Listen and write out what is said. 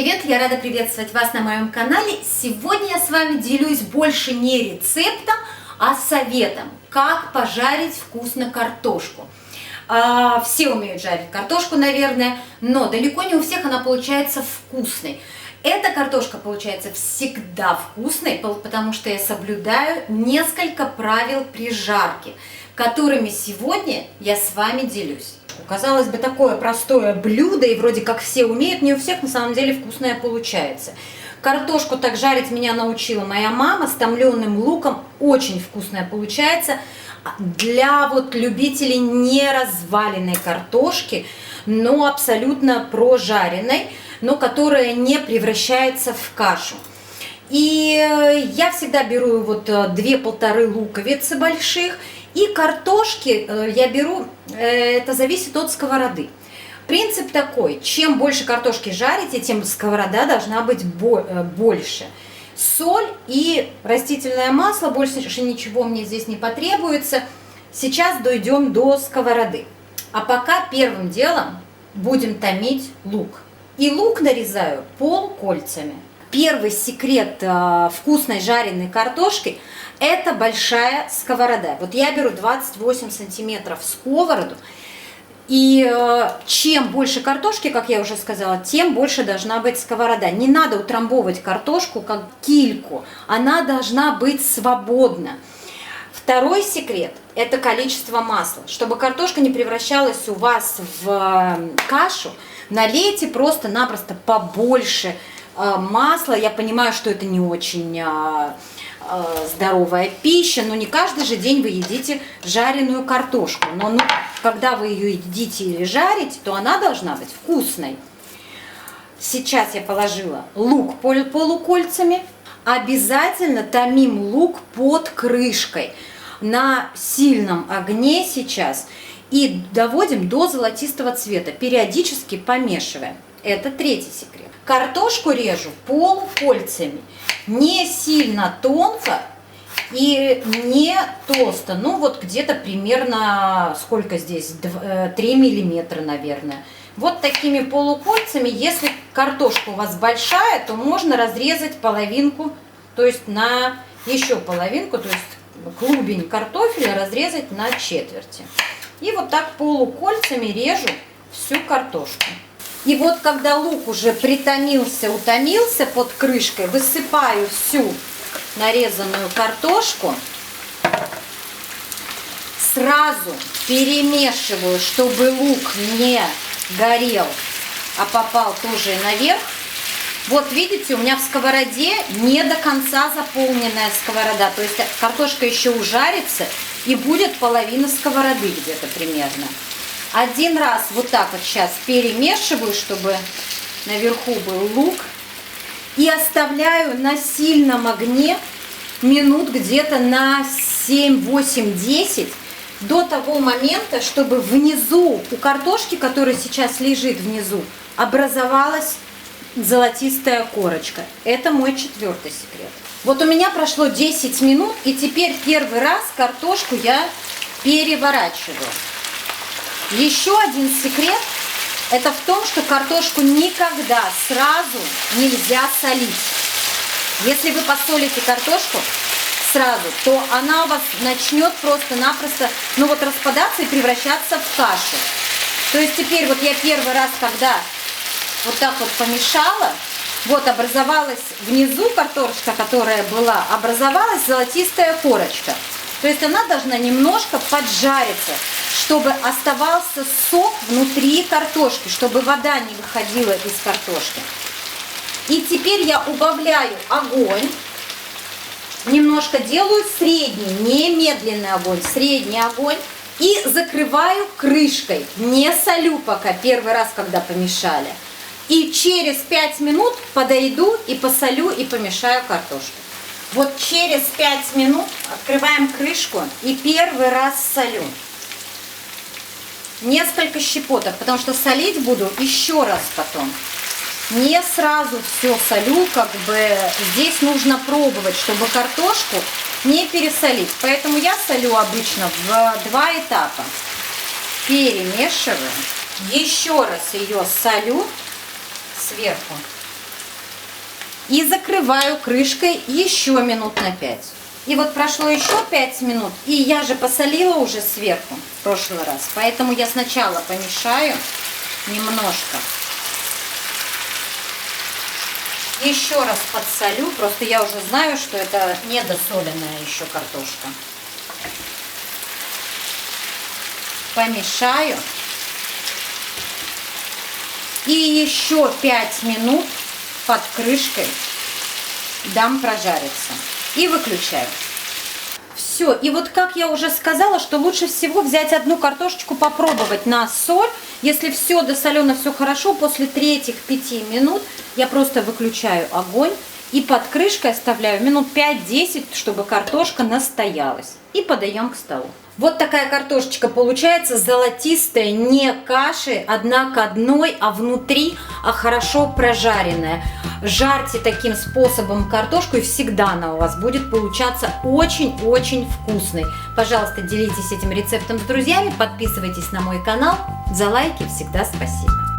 привет! Я рада приветствовать вас на моем канале. Сегодня я с вами делюсь больше не рецептом, а советом, как пожарить вкусно картошку. Все умеют жарить картошку, наверное, но далеко не у всех она получается вкусной. Эта картошка получается всегда вкусной, потому что я соблюдаю несколько правил при жарке, которыми сегодня я с вами делюсь. Казалось бы, такое простое блюдо, и вроде как все умеют, не у всех на самом деле вкусное получается. Картошку так жарить меня научила моя мама с томленым луком, очень вкусная получается. Для любителей не разваленной картошки, но абсолютно прожаренной, но которая не превращается в кашу. И я всегда беру 2-1,5 луковицы больших. И картошки я беру, это зависит от сковороды. Принцип такой, чем больше картошки жарите, тем сковорода должна быть больше. Соль и растительное масло, больше ничего мне здесь не потребуется. Сейчас дойдем до сковороды. А пока первым делом будем томить лук. И лук нарезаю полукольцами. Первый секрет вкусной жареной картошки – это большая сковорода. Вот я беру 28 сантиметров сковороду. И чем больше картошки, как я уже сказала, тем больше должна быть сковорода. Не надо утрамбовывать картошку как кильку. Она должна быть свободна. Второй секрет – это количество масла. Чтобы картошка не превращалась у вас в кашу, налейте просто-напросто побольше масла. Я понимаю, что это не очень здоровая пища, но не каждый же день вы едите жареную картошку. Но когда вы ее едите или жарите, то она должна быть вкусной. Сейчас я положила лук полукольцами. Обязательно томим лук под крышкой на сильном огне сейчас и доводим до золотистого цвета, периодически помешивая. Это третий секрет. Картошку режу полукольцами, не сильно тонко и не толсто, где-то примерно, сколько здесь, 3 миллиметра, наверное. Вот такими полукольцами. Если картошка у вас большая, то можно разрезать половинку, то есть на еще половинку, то есть клубень картофеля разрезать на четверти. И вот так полукольцами режу всю картошку. И вот когда лук уже притомился, утомился под крышкой, высыпаю всю нарезанную картошку, сразу перемешиваю, чтобы лук не горел, а попал тоже наверх. Вот видите, у меня в сковороде не до конца заполненная сковорода, то есть картошка еще ужарится и будет половина сковороды где-то примерно. Один раз вот так вот сейчас перемешиваю, чтобы наверху был лук. И оставляю на сильном огне минут где-то на 7, 8, 10 до того момента, чтобы внизу у картошки, которая сейчас лежит внизу, образовалась золотистая корочка. Это мой четвертый секрет. Вот у меня прошло 10 минут, и теперь первый раз картошку я переворачиваю. Еще один секрет – это в том, что картошку никогда сразу нельзя солить. Если вы посолите картошку сразу, то она у вас начнет просто-напросто распадаться и превращаться в кашу. То есть теперь вот я первый раз, когда вот так вот помешала, вот образовалась внизу картошка, которая была, образовалась золотистая корочка. То есть она должна немножко поджариться, чтобы оставался сок внутри картошки, чтобы вода не выходила из картошки. И теперь я убавляю огонь, немножко делаю средний, не медленный огонь, средний огонь. И закрываю крышкой, не солю пока, первый раз, когда помешали. И через 5 минут подойду и посолю и помешаю картошку. Вот через 5 минут открываем крышку и первый раз солю. Несколько щепоток, потому что солить буду еще раз потом. Не сразу все солю, здесь нужно пробовать, чтобы картошку не пересолить. Поэтому я солю обычно в 2 этапа. Перемешиваю, еще раз ее солю сверху. И закрываю крышкой еще минут на 5. И вот прошло еще 5 минут, и я же посолила уже сверху в прошлый раз. Поэтому я сначала помешаю немножко. Еще раз подсолю, просто я уже знаю, что это недосоленная еще картошка. Помешаю. И еще 5 минут под крышкой дам прожариться. И выключаю. Все. И вот как я уже сказала, что лучше всего взять одну картошечку, попробовать на соль. Если все досолено, все хорошо, после 3-5 минут я просто выключаю огонь и под крышкой оставляю минут 5-10, чтобы картошка настоялась. И подаем к столу. Вот такая картошечка получается, золотистая, не каши, одна к одной, а внутри хорошо прожаренная. Жарьте таким способом картошку, и всегда она у вас будет получаться очень-очень вкусной. Пожалуйста, делитесь этим рецептом с друзьями, подписывайтесь на мой канал. За лайки всегда спасибо.